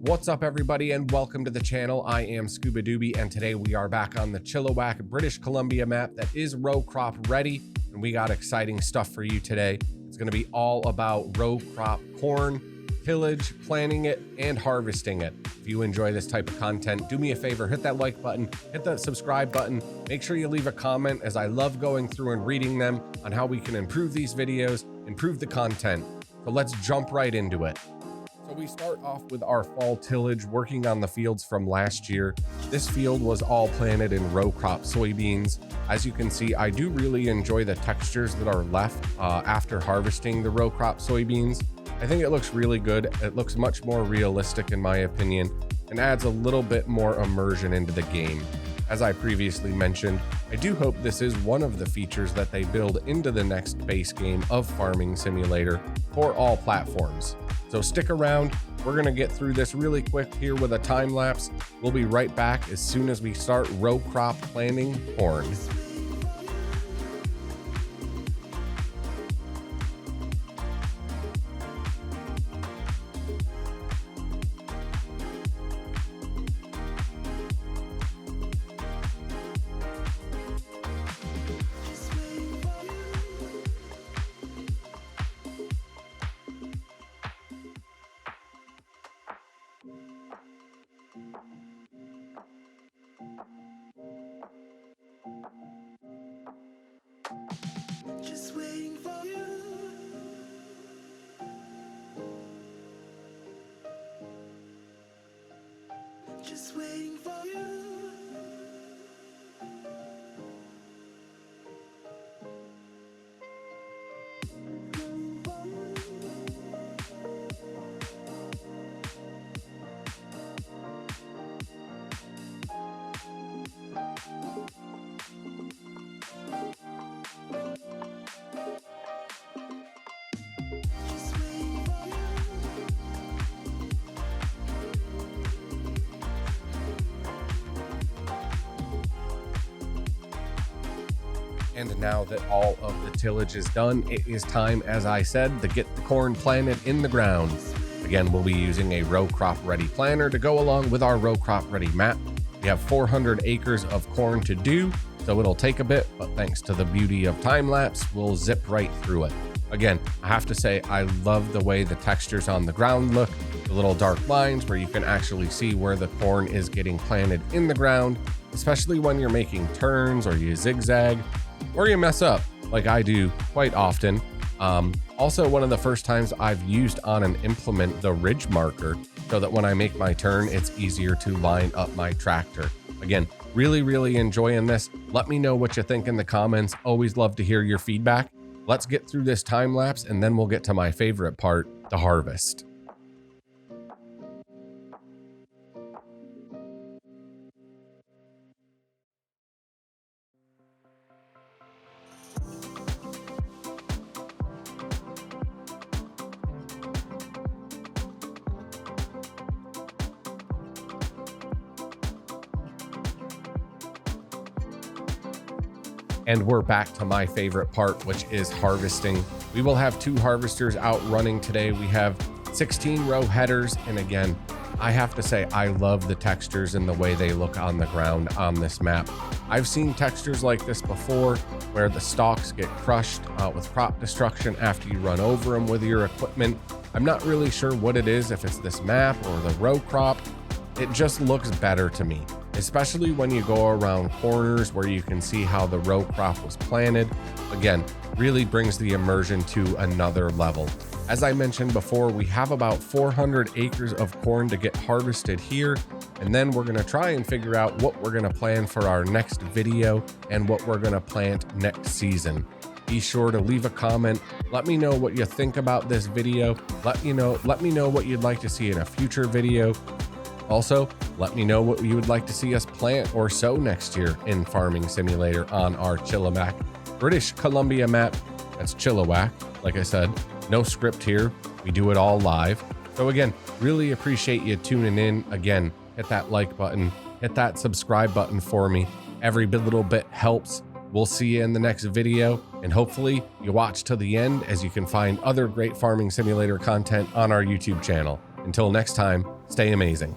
What's up, everybody, and welcome to the channel. I am ScubaDoobie, and today we are back on the Chilliwack, British Columbia map that is row crop ready, and we got exciting stuff for you today. It's going to be all about row crop corn, tillage, planting it, and harvesting it. If you enjoy this type of content, do me a favor, hit that like button, hit that subscribe button, make sure you leave a comment, as I love going through and reading them on how we can improve these videos, improve the content. So let's jump right into it. So we start off with our fall tillage, working on the fields from last year. This field was all planted in row crop soybeans. As you can see, I do really enjoy the textures that are left after harvesting the row crop soybeans. I think it looks really good. It looks much more realistic in my opinion, and adds a little bit more immersion into the game. As I previously mentioned, I do hope this is one of the features that they build into the next base game of Farming Simulator for all platforms. So stick around, we're going to get through this really quick here with a time lapse. We'll be right back as soon as we start row crop planting corn. Just waiting for you. Just waiting for you. And now that all of the tillage is done, it is time, as I said, to get the corn planted in the ground. Again, we'll be using a row crop ready planner to go along with our row crop ready map. We have 400 acres of corn to do, so it'll take a bit, but thanks to the beauty of time lapse, we'll zip right through it. Again, I have to say, I love the way the textures on the ground look, the little dark lines where you can actually see where the corn is getting planted in the ground, especially when you're making turns or you zigzag, or you mess up like I do quite often. Also, one of the first times I've used on an implement the ridge marker so that when I make my turn, it's easier to line up my tractor. Again, really enjoying this. Let me know what you think in the comments. Always love to hear your feedback. Let's get through this time lapse and then we'll get to my favorite part, the harvest. And we're back to my favorite part, which is harvesting. We will have 2 harvesters out running today. We have 16 row headers. And again, I have to say, I love the textures and the way they look on the ground on this map. I've seen textures like this before where the stalks get crushed with crop destruction after you run over them with your equipment. I'm not really sure what it is, if it's this map or the row crop. It just looks better to me, especially when you go around corners where you can see how the row crop was planted. Again, really brings the immersion to another level. As I mentioned before, we have about 400 acres of corn to get harvested here, and then we're going to try and figure out what we're going to plan for our next video and what we're going to plant next season. Be sure to leave a comment. Let me know what you think about this video. Let me know what you'd like to see in a future video. Also, let me know what you would like to see us plant or sow next year in Farming Simulator on our Chilliwack, British Columbia map. That's Chilliwack. Like I said, no script here. We do it all live. So again, really appreciate you tuning in. Again, hit that like button, hit that subscribe button for me. Every little bit helps. We'll see you in the next video, and hopefully you watch till the end, as you can find other great Farming Simulator content on our YouTube channel. Until next time, Stay amazing.